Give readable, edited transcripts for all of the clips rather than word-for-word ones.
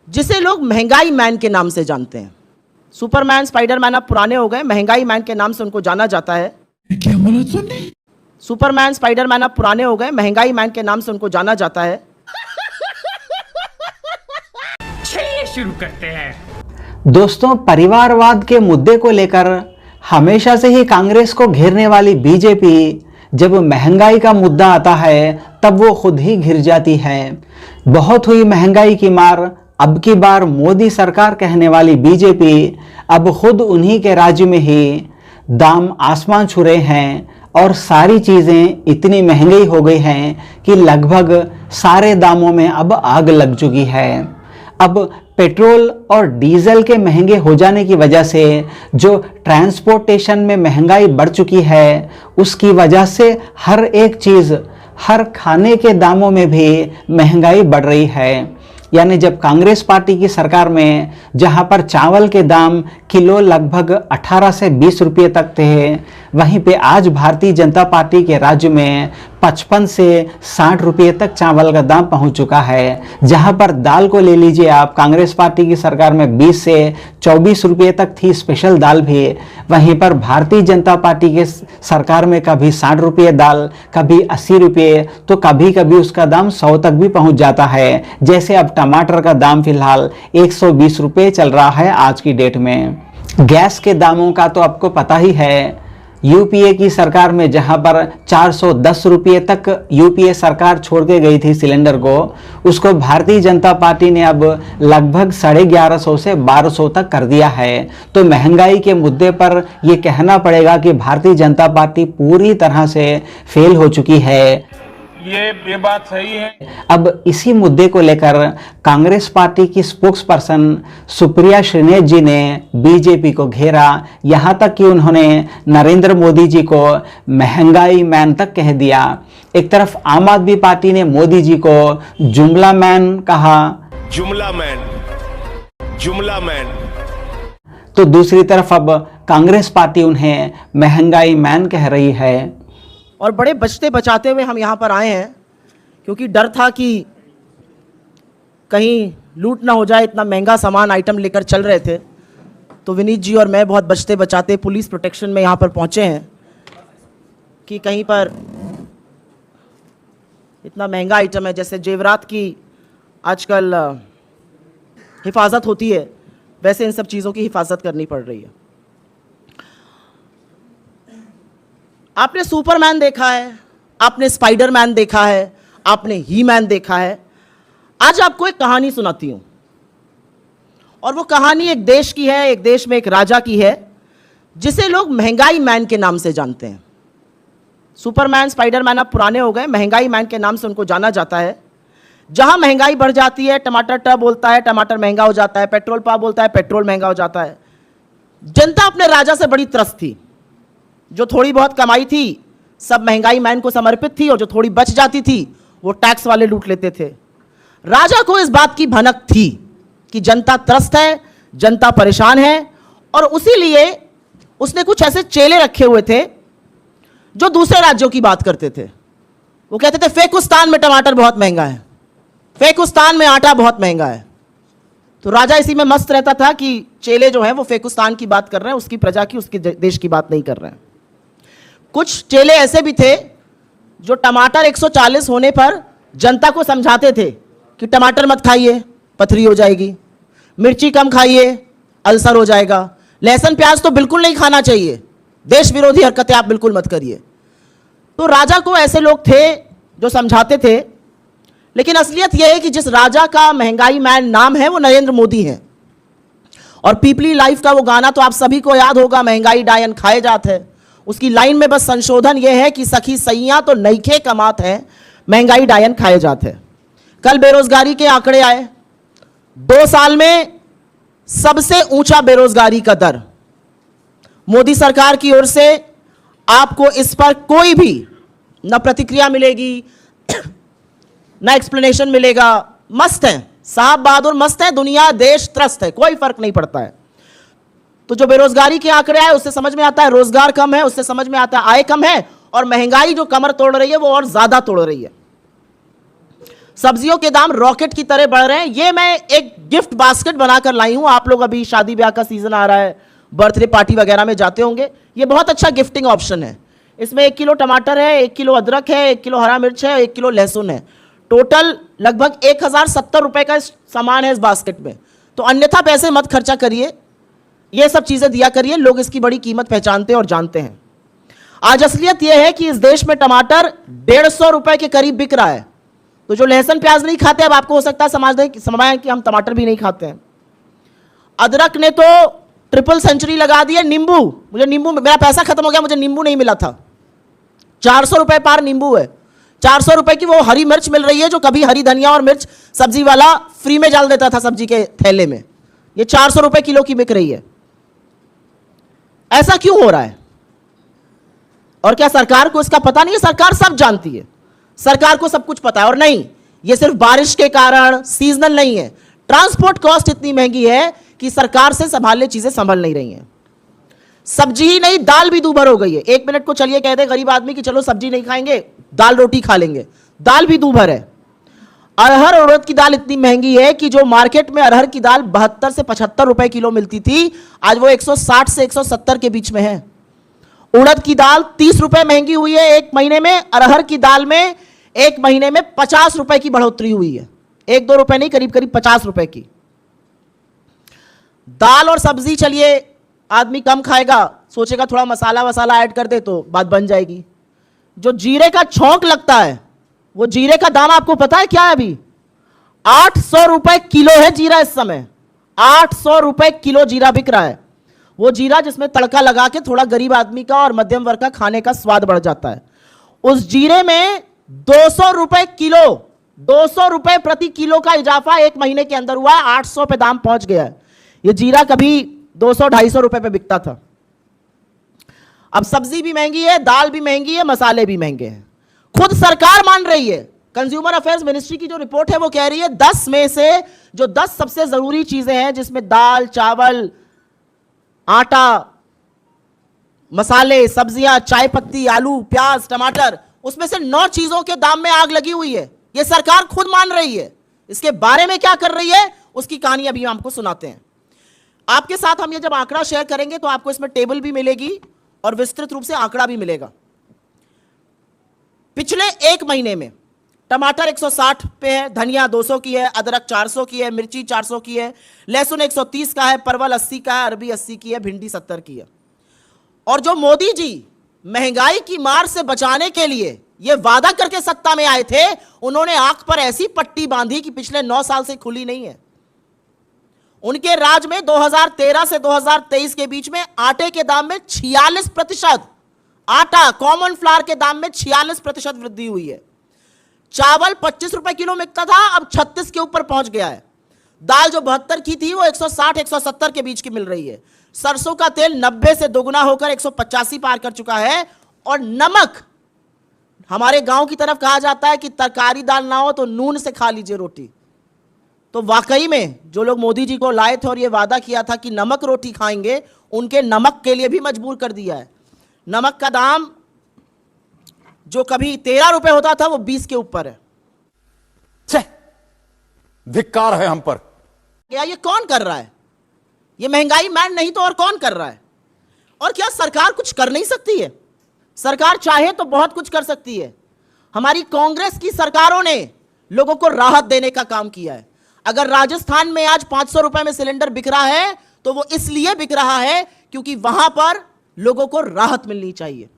जिसे लोग महंगाई मैन के नाम से जानते हैं। सुपरमैन, स्पाइडरमैन अब पुराने हो गए, महंगाई मैन के नाम से उनको जाना जाता है। क्या बोला तूने? सुपरमैन, स्पाइडरमैन अब पुराने हो गए, महंगाई मैन के नाम से उनको जाना जाता है। चलिए शुरू करते हैं। दोस्तों, परिवारवाद के मुद्दे को लेकर हमेशा से ही कांग्रेस को घेरने वाली बीजेपी जब महंगाई का मुद्दा आता है तब वो खुद ही घिर जाती है। बहुत हुई महंगाई की मार, अब की बार मोदी सरकार कहने वाली बीजेपी अब खुद उन्हीं के राज्य में ही दाम आसमान छू रहे हैं और सारी चीज़ें इतनी महंगी हो गई हैं कि लगभग सारे दामों में अब आग लग चुकी है। अब पेट्रोल और डीजल के महंगे हो जाने की वजह से जो ट्रांसपोर्टेशन में महंगाई बढ़ चुकी है, उसकी वजह से हर एक चीज़, हर खाने के दामों में भी महंगाई बढ़ रही है। यानी जब कांग्रेस पार्टी की सरकार में जहां पर चावल के दाम किलो लगभग 18 से 20 रुपये तक थे, वहीं पे आज भारतीय जनता पार्टी के राज्य में 55 से 60 रुपये तक चावल का दाम पहुंच चुका है। जहां पर दाल को ले लीजिए आप, कांग्रेस पार्टी की सरकार में 20 से 24 रुपये तक थी स्पेशल दाल भी, वहीं पर भारतीय जनता पार्टी के सरकार में कभी 60 रुपये दाल, कभी 80 रुपये, तो कभी कभी उसका दाम 100 तक भी पहुंच जाता है। जैसे अब टमाटर का दाम फिलहाल 120 रुपये चल रहा है आज की डेट में। गैस के दामों का तो आपको पता ही है, यूपीए की सरकार में जहां पर 410 रुपये तक यूपीए सरकार छोड़ के गई थी सिलेंडर को, उसको भारतीय जनता पार्टी ने अब लगभग 1150 से 1200 तक कर दिया है। तो महंगाई के मुद्दे पर यह कहना पड़ेगा कि भारतीय जनता पार्टी पूरी तरह से फेल हो चुकी है। ये बात सही है। अब इसी मुद्दे को लेकर कांग्रेस पार्टी की स्पोक्स पर्सन सुप्रिया श्रीनेश जी ने बीजेपी को घेरा, यहां तक कि उन्होंने नरेंद्र मोदी जी को महंगाई मैन तक कह दिया। एक तरफ आम आदमी पार्टी ने मोदी जी को जुमला मैन कहा, जुमला मैन, तो दूसरी तरफ अब कांग्रेस पार्टी उन्हें महंगाई मैन कह रही है। और बड़े बचते बचाते हुए हम यहाँ पर आए हैं, क्योंकि डर था कि कहीं लूट ना हो जाए, इतना महंगा सामान आइटम लेकर चल रहे थे। तो विनीत जी और मैं बहुत बचते बचाते पुलिस प्रोटेक्शन में यहाँ पर पहुँचे हैं कि कहीं पर इतना महंगा आइटम है, जैसे जेवरात की आजकल हिफाजत होती है, वैसे इन सब चीज़ों की हिफाजत करनी पड़ रही है। आपने सुपरमैन देखा है, आपने स्पाइडरमैन देखा है, आपने ही मैन देखा है। आज आपको एक कहानी सुनाती हूं, और वो कहानी एक देश की है, एक देश में एक राजा की है, जिसे लोग महंगाई मैन के नाम से जानते हैं। सुपरमैन, स्पाइडरमैन अब पुराने हो गए, महंगाई मैन के नाम से उनको जाना जाता है। जहां महंगाई बढ़ जाती है, टमाटर ट बोलता है, टमाटर महंगा हो जाता है, पेट्रोल पा बोलता है, पेट्रोल महंगा हो जाता है। जनता अपने राजा से बड़ी त्रस्त थी। जो थोड़ी बहुत कमाई थी सब महंगाई मैन को समर्पित थी, और जो थोड़ी बच जाती थी वो टैक्स वाले लूट लेते थे। राजा को इस बात की भनक थी कि जनता त्रस्त है, जनता परेशान है, और उसीलिए उसने कुछ ऐसे चेले रखे हुए थे जो दूसरे राज्यों की बात करते थे। वो कहते थे फेकुस्तान में टमाटर बहुत महंगा है, फेकुस्तान में आटा बहुत महंगा है। तो राजा इसी में मस्त रहता था कि चेले जो हैं वो फेकुस्तान की बात कर रहे हैं, उसकी प्रजा की, उसके देश की बात नहीं कर रहे हैं। कुछ चेले ऐसे भी थे जो टमाटर 140 होने पर जनता को समझाते थे कि टमाटर मत खाइए, पथरी हो जाएगी, मिर्ची कम खाइए, अल्सर हो जाएगा, लहसुन प्याज तो बिल्कुल नहीं खाना चाहिए, देश विरोधी हरकतें आप बिल्कुल मत करिए। तो राजा को ऐसे लोग थे जो समझाते थे। लेकिन असलियत यह है कि जिस राजा का महंगाई मैन नाम है वो नरेंद्र मोदी है। और पीपली लाइफ का वो गाना तो आप सभी को याद होगा, महंगाई डायन खाए जात है। उसकी लाइन में बस संशोधन यह है कि सखी सैयां तो नईखे कमात है, महंगाई डायन खाए जात है। कल बेरोजगारी के आंकड़े आए, 2 साल में सबसे ऊंचा बेरोजगारी का दर। मोदी सरकार की ओर से आपको इस पर कोई भी न प्रतिक्रिया मिलेगी ना एक्सप्लेनेशन मिलेगा। मस्त है साहब, बहादुर मस्त है, दुनिया देश त्रस्त है, कोई फर्क नहीं पड़ता है। तो जो बेरोजगारी के आंकड़े आए उससे समझ में आता है रोजगार कम है, उससे समझ में आता है आय कम है, और महंगाई जो कमर तोड़ रही है वो और ज्यादा तोड़ रही है। सब्जियों के दाम रॉकेट की तरह बढ़ रहे हैं। ये मैं एक गिफ्ट बास्केट बनाकर लाई हूं। आप लोग अभी शादी ब्याह का सीजन आ रहा है, बर्थडे पार्टी वगैरह में जाते होंगे, ये बहुत अच्छा गिफ्टिंग ऑप्शन है। इसमें 1 किलो टमाटर है, 1 किलो अदरक है, 1 किलो हरा मिर्च है, 1 किलो लहसुन है। टोटल लगभग 1070 रुपए का सामान है इस बास्केट में। तो अन्यथा पैसे मत खर्चा करिए, ये सब चीजें दिया करिए, लोग इसकी बड़ी कीमत पहचानते हैं और जानते हैं। आज असलियत यह है कि इस देश में टमाटर 150 रुपए के करीब बिक रहा है। तो जो लहसुन प्याज नहीं खाते, अब आपको हो सकता है समझाएं कि हम टमाटर भी नहीं खाते हैं। अदरक ने तो ट्रिपल सेंचुरी लगा दी है। नींबू, मुझे नींबू, मेरा पैसा खत्म हो गया, मुझे नींबू नहीं मिला था। 400 रुपए पार नींबू है। 400 रुपए की वो हरी मिर्च मिल रही है जो कभी हरी धनिया और मिर्च सब्जी वाला फ्री में डाल देता था सब्जी के थैले में, ये 400 रुपए किलो की बिक रही है। ऐसा क्यों हो रहा है? और क्या सरकार को इसका पता नहीं है? सरकार सब जानती है, सरकार को सब कुछ पता है। और नहीं, ये सिर्फ बारिश के कारण सीजनल नहीं है, ट्रांसपोर्ट कॉस्ट इतनी महंगी है कि सरकार से संभालने चीजें संभल नहीं रही हैं। सब्जी ही नहीं, दाल भी दूभर हो गई है। 1 मिनट को चलिए कहते गरीब आदमी कि चलो सब्जी नहीं खाएंगे, दाल रोटी खा लेंगे, दाल भी दूभर है। अरहर और उड़द की दाल इतनी महंगी है कि जो मार्केट में अरहर की दाल 72 से 75 रुपए किलो मिलती थी, आज वो 160 से 170 के बीच में है। उड़द की दाल 30 रुपए महंगी हुई है 1 महीने में। अरहर की दाल में 1 महीने में 50 रुपए की बढ़ोतरी हुई है। 1-2 रुपए नहीं, करीब करीब 50 रुपए की। दाल और सब्जी चलिए आदमी कम खाएगा, सोचेगा थोड़ा मसाला वसाला ऐड कर दे तो बात बन जाएगी। जो जीरे का छौंक लगता है, वो जीरे का दाम आपको पता है क्या है? अभी 800 रुपए किलो है जीरा इस समय। 800 रुपए किलो जीरा बिक रहा है। वो जीरा जिसमें तड़का लगा के थोड़ा गरीब आदमी का और मध्यम वर्ग का खाने का स्वाद बढ़ जाता है। उस जीरे में 200 रुपए किलो, 200 रुपए प्रति किलो का इजाफा 1 महीने के अंदर हुआ है। 800 पे दाम पहुंच गया है। ये जीरा कभी 200-250 रुपए पे बिकता था। अब सब्जी भी महंगी है, दाल भी महंगी है, मसाले भी महंगे हैं। खुद सरकार मान रही है। कंज्यूमर अफेयर्स मिनिस्ट्री की जो रिपोर्ट है वो कह रही है 10 में से जो 10 सबसे जरूरी चीजें हैं, जिसमें दाल, चावल, आटा, मसाले, सब्जियां, चाय पत्ती, आलू, प्याज, टमाटर, उसमें से 9 चीजों के दाम में आग लगी हुई है। यह सरकार खुद मान रही है। इसके बारे में क्या कर रही है उसकी कहानी अभी हम आपको सुनाते हैं। आपके साथ हम ये जब आंकड़ा शेयर करेंगे तो आपको इसमें टेबल भी मिलेगी और विस्तृत रूप से आंकड़ा भी मिलेगा। पिछले 1 महीने में टमाटर 160 पे है, धनिया 200 की है, अदरक 400 की है, मिर्ची 400 की है, लहसुन 130 का है, परवल 80 का है, अरबी 80 की है, भिंडी 70 की है। और जो मोदी जी महंगाई की मार से बचाने के लिए ये वादा करके सत्ता में आए थे, उन्होंने आंख पर ऐसी पट्टी बांधी कि पिछले 9 साल से खुली नहीं है। उनके राज में 2013 से 2023 के बीच में आटे के दाम में 46%, आटा कॉमन फ्लावर के दाम में 46% वृद्धि हुई है। चावल 25 रुपए किलो मिलता था, अब 36 के ऊपर पहुंच गया है। दाल जो 72 की थी वो 160-170 के बीच की मिल रही है। सरसों का तेल 90 से दोगुना होकर 185 पार कर चुका है। और नमक, हमारे गांव की तरफ कहा जाता है कि तरकारी दाल ना हो तो नून से खा लीजिए रोटी। तो वाकई में जो लोग मोदी जी को लाए थे और ये वादा किया था कि नमक रोटी खाएंगे, उनके नमक के लिए भी मजबूर कर दिया है। नमक का दाम जो कभी 13 रुपए होता था वो 20 के ऊपर है। धिक्कार है हम पर। क्या ये कौन कर रहा है? ये महंगाई मैन नहीं तो और कौन कर रहा है? और क्या सरकार कुछ कर नहीं सकती है? सरकार चाहे तो बहुत कुछ कर सकती है। हमारी कांग्रेस की सरकारों ने लोगों को राहत देने का काम किया है। अगर राजस्थान में आज 500 रुपए में सिलेंडर बिक रहा है तो वो इसलिए बिक रहा है क्योंकि वहां पर लोगों को राहत मिलनी चाहिए।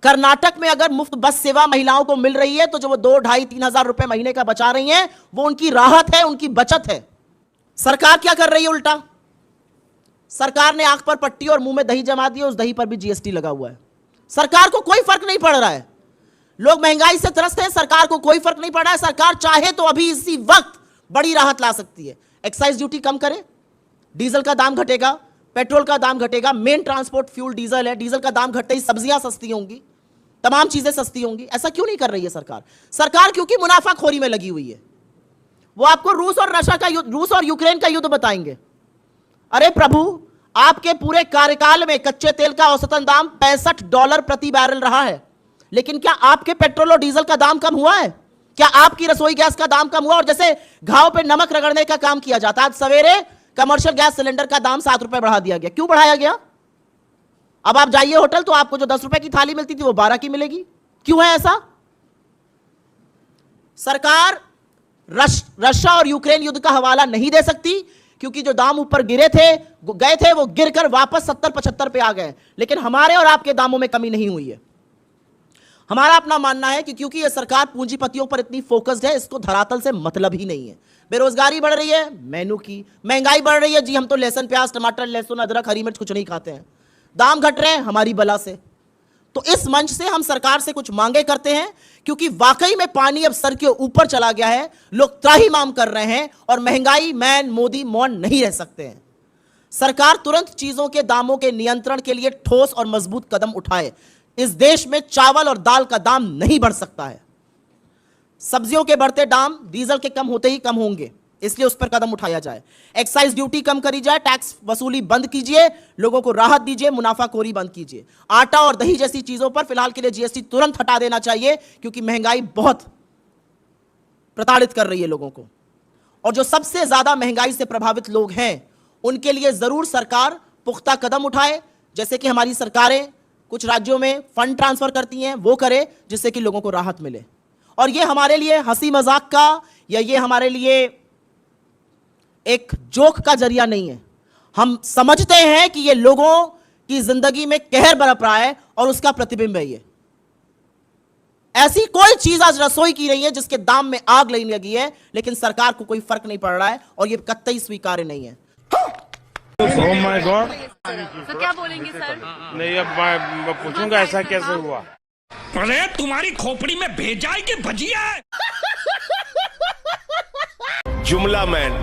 कर्नाटक में अगर मुफ्त बस सेवा महिलाओं को मिल रही है तो जो वो 2-2.5-3 हजार रुपए महीने का बचा रही हैं, वो उनकी राहत है, उनकी बचत है। सरकार क्या कर रही है? उल्टा सरकार ने आंख पर पट्टी और मुंह में दही जमा दी, उस दही पर भी जीएसटी लगा हुआ है। सरकार को कोई फर्क नहीं पड़ रहा है। लोग महंगाई से त्रस्त हैं, सरकार को कोई फर्क नहीं पड़ रहा है। सरकार चाहे तो अभी इसी वक्त बड़ी राहत ला सकती है। एक्साइज ड्यूटी कम करे, डीजल का दाम घटेगा, पेट्रोल का दाम घटेगा। मेन ट्रांसपोर्ट फ्यूल डीजल है, डीजल का दाम घटते ही सब्जियां सस्ती होंगी, तमाम चीजें सस्ती होंगी। ऐसा क्यों नहीं कर रही है सरकार? सरकार क्योंकि मुनाफाखोरी में लगी हुई है। वो आपको रूस और यूक्रेन का युद्ध बताएंगे। अरे प्रभु, आपके पूरे कार्यकाल में कच्चे तेल का औसतन दाम $65 प्रति बैरल रहा है, लेकिन क्या आपके पेट्रोल और डीजल का दाम कम हुआ है? क्या आपकी रसोई गैस का दाम कम हुआ? और जैसे घाव पे नमक रगड़ने का काम किया जाता, आज सवेरे कमर्शियल गैस सिलेंडर का दाम 7 रुपए बढ़ा दिया गया। क्यों बढ़ाया गया? अब आप जाइए होटल तो आपको जो 10 रुपए की थाली मिलती थी वो 12 की मिलेगी। क्यों है ऐसा? सरकार रशिया और यूक्रेन युद्ध का हवाला नहीं दे सकती, क्योंकि जो दाम ऊपर गए थे वो गिरकर वापस 70-75 पे आ गए। लेकिन हमारे और आपके दामों में कमी नहीं हुई है। हमारा अपना मानना है कि क्योंकि यह सरकार पूंजीपतियों पर इतनी फोकस्ड है, इसको धरातल से मतलब ही नहीं है। बेरोजगारी बढ़ रही है, मेनू की महंगाई बढ़ रही है, जी हम तो लहसुन प्याज टमाटर लहसुन अदरक हरी मिर्च कुछ नहीं खाते हैं। दाम घट रहे हैं हमारी बला से। तो इस मंच से हम सरकार से कुछ मांगे करते हैं, क्योंकि वाकई में पानी अब सर के ऊपर चला गया है। लोग त्राहिमाम कर रहे हैं और महंगाई मैन मोदी मौन नहीं रह सकते हैं। सरकार तुरंत चीजों के दामों के नियंत्रण के लिए ठोस और मजबूत कदम उठाए। इस देश में चावल और दाल का दाम नहीं बढ़ सकता है। सब्जियों के बढ़ते दाम डीजल के कम होते ही कम होंगे, इसलिए उस पर कदम उठाया जाए। एक्साइज ड्यूटी कम करी जाए, टैक्स वसूली बंद कीजिए, लोगों को राहत दीजिए, मुनाफाखोरी बंद कीजिए। आटा और दही जैसी चीजों पर फिलहाल के लिए जीएसटी तुरंत हटा देना चाहिए, क्योंकि महंगाई बहुत प्रताड़ित कर रही है लोगों को। और जो सबसे ज्यादा महंगाई से प्रभावित लोग हैं उनके लिए जरूर सरकार पुख्ता कदम उठाए, जैसे कि हमारी सरकारें कुछ राज्यों में फंड ट्रांसफर करती हैं, वो करे, जिससे कि लोगों को राहत मिले। और ये हमारे लिए हंसी मजाक का या ये हमारे लिए एक जोक का जरिया नहीं है। हम समझते हैं कि ये लोगों की जिंदगी में कहर बरप रहा है और उसका प्रतिबिंब है ये। ऐसी कोई चीज आज रसोई की नहीं है जिसके दाम में आग लगने लगी है, लेकिन सरकार को कोई फर्क नहीं पड़ रहा है और ये कतई स्वीकार्य नहीं है। Oh my God. तो क्या बोलेंगे सर? नहीं, अब मैं पूछूंगा ऐसा कैसे हुआ। अरे तुम्हारी खोपड़ी में भेजा है कि भजिया है? जुमला मैन